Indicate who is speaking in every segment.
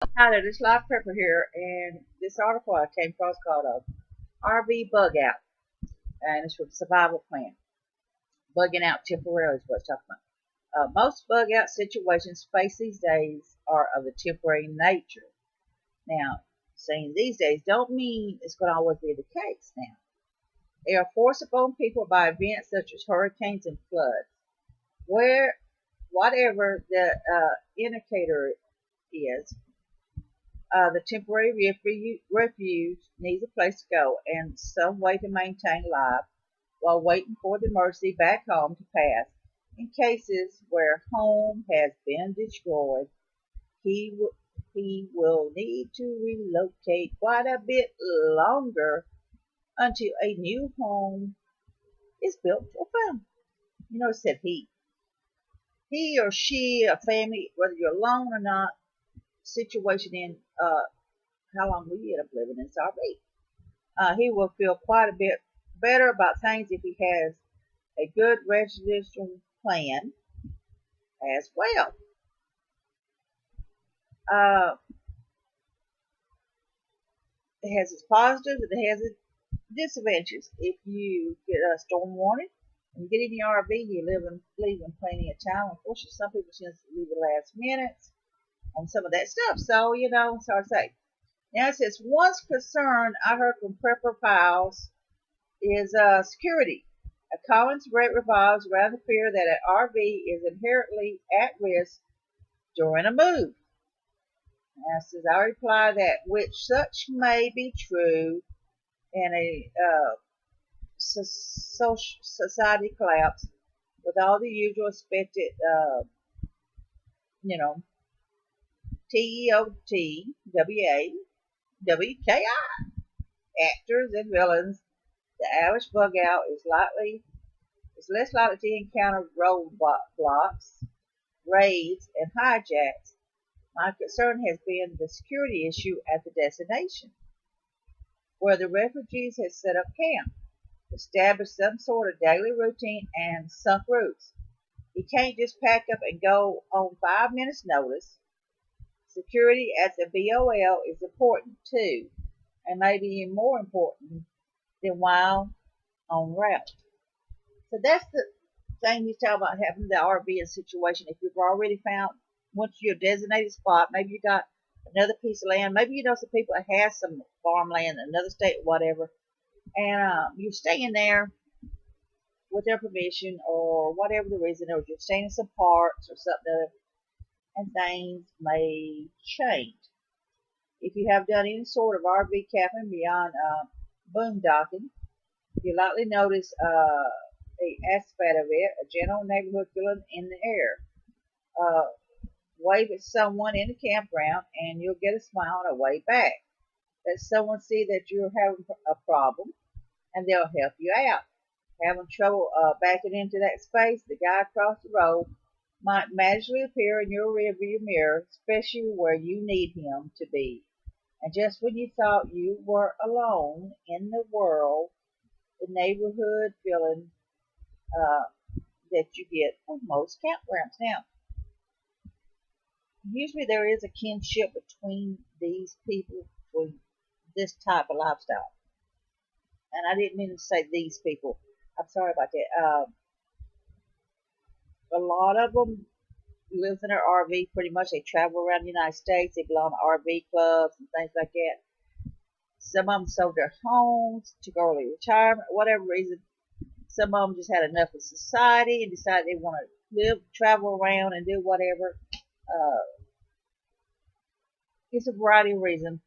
Speaker 1: Hi there, this is Live Prepper here, and this article I came across called RV Bug Out, and it's with Survival Plan. Bugging out temporarily is what it's talking about. Most bug out situations faced these days are of a temporary nature. Now, saying these days don't mean it's going to always be the case now. They are forced upon people by events such as hurricanes and floods. Where, whatever the indicator is, the temporary refuge needs a place to go and some way to maintain life while waiting for the emergency back home to pass. In cases where home has been destroyed, he will need to relocate quite a bit longer until a new home is built or found. You know, it said he or she, a family, whether you're alone or not, situation in how long we end up living in RV. He will feel quite a bit better about things if he has a good residential plan as well. Uh, it has its positives and it has its disadvantages. If you get a storm warning and you get in the RV, you leaving plenty of time. Unfortunately, some people tend to leave the last minutes on some of that stuff. So, it's hard to say. Now it says, once concern I heard from prepper pals is security. A common threat revolves around the fear that an RV is inherently at risk during a move. And says, I reply that which such may be true in a social society collapse with all the usual expected, you know, TEOT, WKI actors and villains. The average bug out is less likely to encounter roadblocks, raids, and hijacks. My concern has been the security issue at the destination, where the refugees had set up camp, established some sort of daily routine, and sunk roots. You can't just pack up and go on 5 minutes' notice. Security at the BOL is important too, and maybe even more important than while en route. So that's the thing he's talking about having the RV situation. If you've already found once your designated spot, maybe you got another piece of land, maybe you know some people that have some farmland in another state, whatever, and you're staying there with their permission or whatever the reason, or you're staying in some parks or something, and things may change. If you have done any sort of RV camping beyond boondocking, you likely notice a aspect of it, a general neighborhood feeling in the air. Uh, Wave at someone in the campground and you'll get a smile and a wave back. Let someone see that you're having a problem and they'll help you out. Having trouble backing into that space, the guy across the road might magically appear in your rearview mirror, especially where you need him to be. And just when you thought you were alone in the world, the neighborhood feeling uh, that you get from most campgrounds. Now, usually there is a kinship between these people, between this type of lifestyle. And I didn't mean to say these people. I'm sorry about that. A lot of them live in their RV pretty much. They travel around the United States. They belong to RV clubs and things like that. Some of them sold their homes, took early retirement, whatever reason. Some of them just had enough of society and decided they want to live, travel around, and do whatever. Uh, it's a variety of reasons.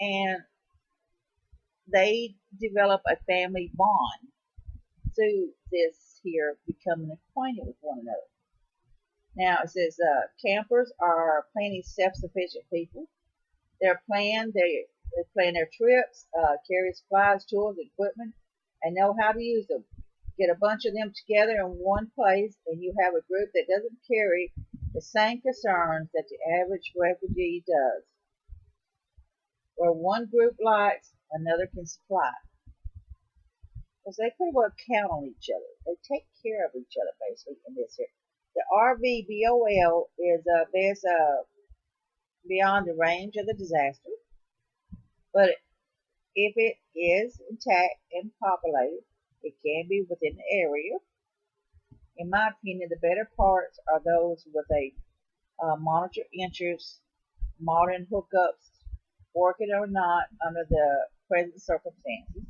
Speaker 1: And they develop a family bond through this here becoming acquainted with one another. Now it says campers are plenty self-sufficient people. They plan their trips, carry supplies, tools, equipment, and know how to use them. Get a bunch of them together in one place, and you have a group that doesn't carry the same concerns that the average refugee does. Where one group likes, another can supply. Because they pretty well count on each other. They take care of each other basically in this here. The RVBOL is best beyond the range of the disaster. But if it is intact and populated, it can be within the area. In my opinion, the better parts are those with a monitor interest, modern hookups, working or not under the present circumstances,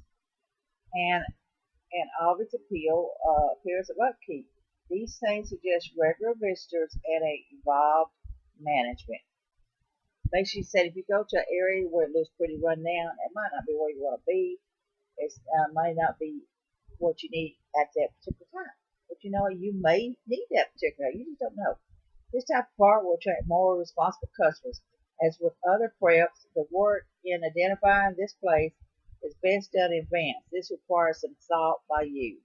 Speaker 1: and an obvious appears of upkeep. These things suggest regular visitors and a evolved management. Basically said if you go to an area where it looks pretty run down, it might not be where you want to be. It might not be what you need at that particular time. But you know, you may need that particular. You just don't know. This type of park will attract more responsible customers. As with other preps, the work in identifying this place is best done in advance. This requires some thought by you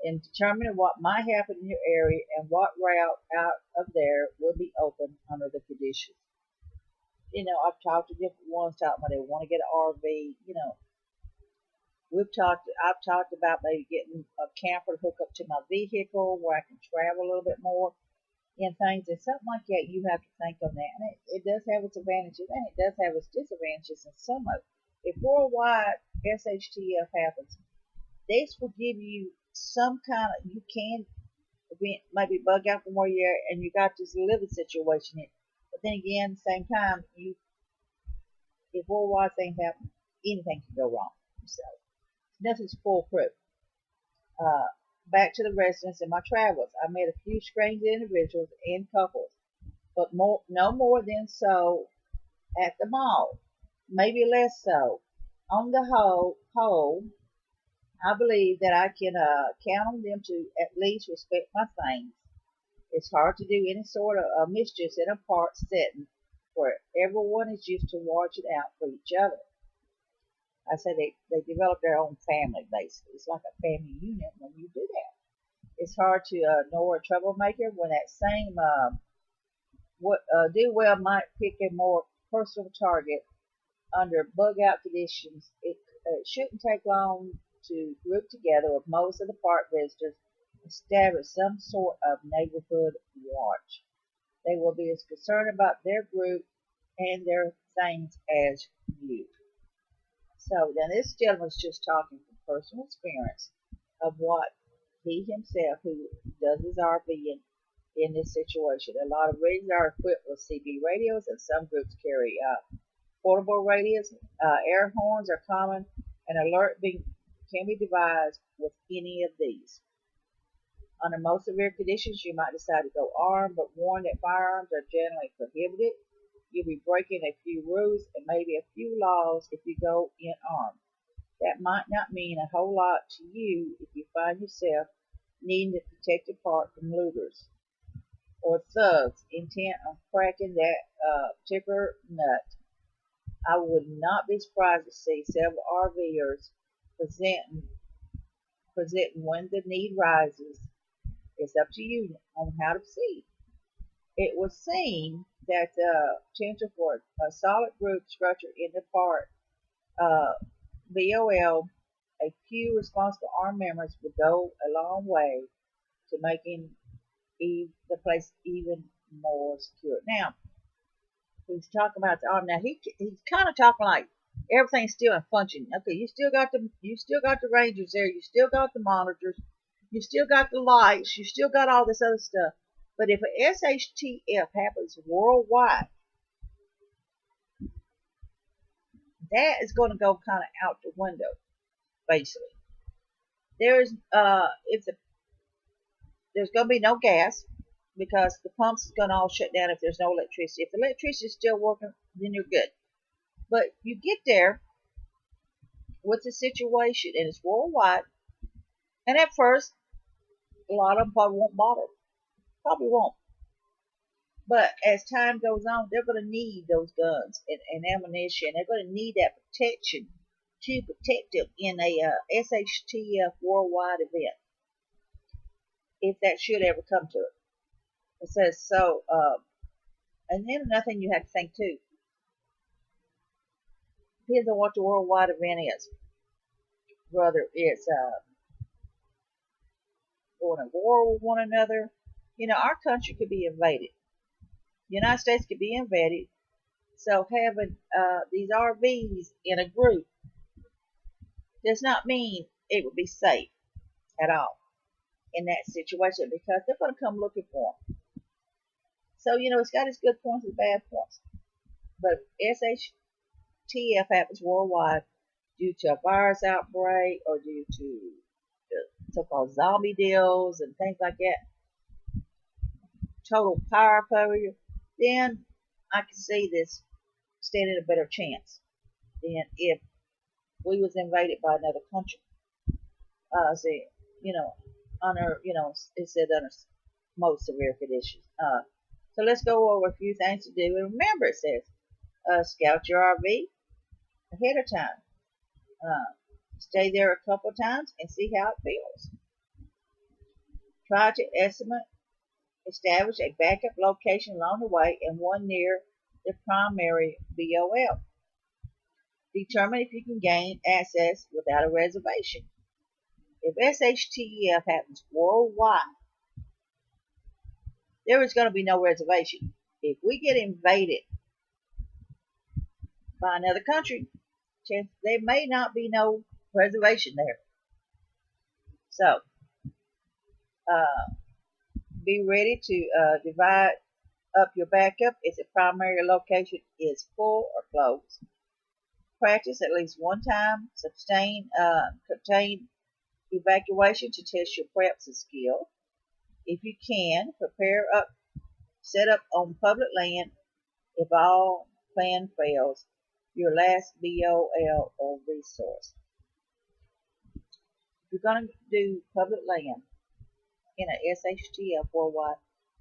Speaker 1: in determining what might happen in your area and what route out of there will be open under the conditions. You know, I've talked to different ones talking about they want to get an RV. You know, I've talked about maybe getting a camper to hook up to my vehicle where I can travel a little bit more and things and something like that. You have to think on that, and it does have its advantages and it does have its disadvantages in some of it. If worldwide SHTF happens, this will give you some kind of you can maybe bug out from where you're at and you got this living situation in. But then again, same time, you if worldwide things happen, anything can go wrong. So nothing's foolproof. Uh, Back to the residents and my travels. I met a few strange individuals and couples, but no more than so at the mall. Maybe less so. On the whole, I believe that I can count on them to at least respect my things. It's hard to do any sort of mischief in a park setting where everyone is used to watching out for each other. I said they develop their own family basically. It's like a family unit when you do that. It's hard to ignore a troublemaker when that same do well might pick a more personal target under bug out conditions. It shouldn't take long to group together with most of the park visitors and establish some sort of neighborhood watch. They will be as concerned about their group and their things as you. So now this gentleman's just talking from personal experience of what he himself, who does his RV in this situation. A lot of rigs are equipped with CB radios, and some groups carry portable radios. Air horns are common, and can be devised with any of these. Under most severe conditions, you might decide to go armed, but warn that firearms are generally prohibited. You'll be breaking a few rules and maybe a few laws if you go in armed. That might not mean a whole lot to you if you find yourself needing to protect your park from looters or thugs intent on cracking that particular nut. I would not be surprised to see several RVers presenting when the need rises. It's up to you on how to proceed. It was seen that the potential for a solid group structure in the park, BOL, a few responsible armed members would go a long way to making the place even more secure. Now, he's talking about the arm. Now he's kind of talking like everything's still in function. Okay, you still got the rangers there. You still got the monitors. You still got the lights. You still got all this other stuff. But if an SHTF happens worldwide, that is going to go kind of out the window, basically. There's there's going to be no gas because the pumps is going to all shut down if there's no electricity. If the electricity is still working, then you're good. But you get there with the situation, and it's worldwide. And at first, a lot of them probably won't bother. Probably won't. But as time goes on, they're going to need those guns and ammunition. They're going to need that protection to protect them in a SHTF worldwide event, if that should ever come to it. It says so. And then another thing you have to think too, depends on what the worldwide event is. Whether it's going to war with one another. You know, our country could be invaded. The United States could be invaded, So having these RVs in a group does not mean it would be safe at all in that situation because they're going to come looking for them. So, it's got its good points and bad points. But SHTF happens worldwide due to a virus outbreak or due to the so-called zombie deals and things like that, total power failure, then I can see this standing a better chance than if we was invaded by another country. Say, under, it said under most severe conditions. So let's go over a few things to do. And remember, it says, scout your RV ahead of time. Stay there a couple of times and see how it feels. Try to establish a backup location along the way and one near the primary BOL. Determine if you can gain access without a reservation. If SHTF happens worldwide, there is going to be no reservation. If we get invaded by another country, there may not be no reservation there. So, be ready to divide up your backup if the primary location is full or closed. Practice at least one time contained evacuation to test your preps and skill. If you can, set up on public land. If all plan fails, your last BOL or resource. If you're going to do public land in a SHTF worldwide,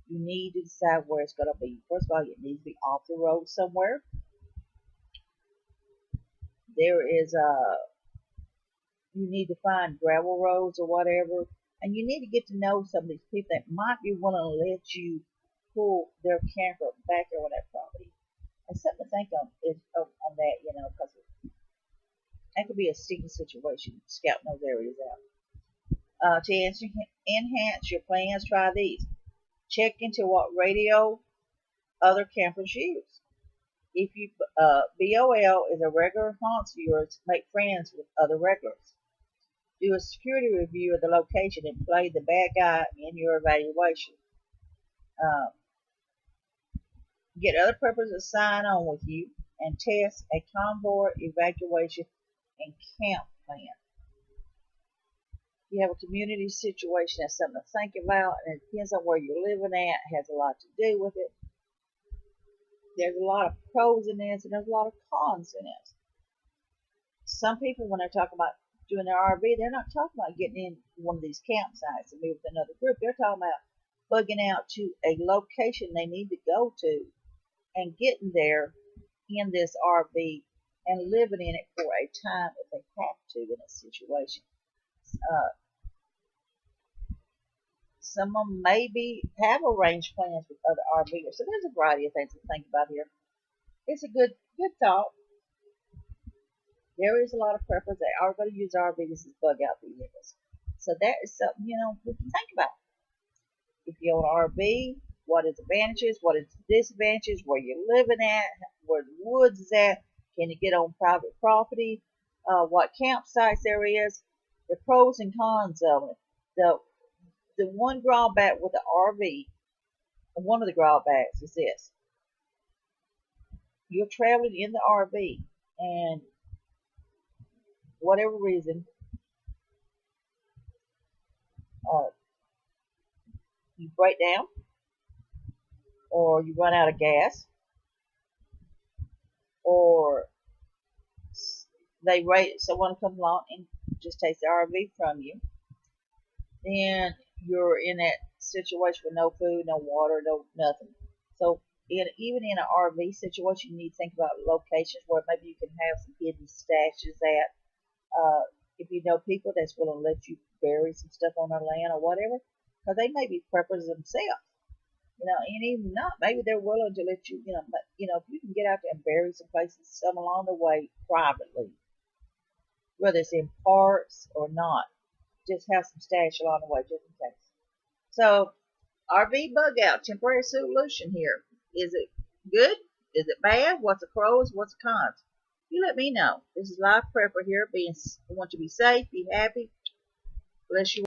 Speaker 1: you need to decide where it's going to be. First of all, it needs to be off the road somewhere. You need to find gravel roads or whatever, and you need to get to know some of these people that might be willing to let you pull their camper back there on that property. And something to think on on that, because that could be a sticky situation, scouting those areas out. To enhance your plans, try these. Check into what radio other campers use. If you BOL is a regular haunt of yours, make friends with other regulars. Do a security review of the location and play the bad guy in your evaluation. Get other preppers to sign on with you and test a convoy evacuation and camp plan. If you have a community situation, that's something to think about, and it depends on where you're living at. It has a lot to do with it. There's a lot of pros in this, and there's a lot of cons in this. Some people, when they're talking about doing their RV, they're not talking about getting in one of these campsites and be with another group. They're talking about bugging out to a location they need to go to and getting there in this RV and living in it for a time if they have to in a situation. Some of them maybe have arranged plans with other RVers. So there's a variety of things to think about here. It's a good thought. There is a lot of preppers that are going to use RVs as bug out vehicles. So that is something, we can think about. If you own an RV, what is advantages, what is disadvantages, where you're living at, where the woods is at, can you get on private property, what campsites there is, the pros and cons of it. The one drawback with the RV, one of the drawbacks is this. You're traveling in the RV and whatever reason, you break down or you run out of gas or someone comes along and just takes the RV from you, then you're in that situation with no food, no water, no nothing. So even in an RV situation, you need to think about locations where maybe you can have some hidden stashes at. If you know people that's willing to let you bury some stuff on their land or whatever, because they may be preppers themselves. And even not, maybe they're willing to let you, if you can get out there and bury some places, some along the way privately, whether it's in parks or not, just have some stash along the way just in case. So, RV bug out, temporary solution here. Is it good? Is it bad? What's the pros? What's the cons? You let me know. This is Life Prepper here. I want you to be safe, be happy. Bless you.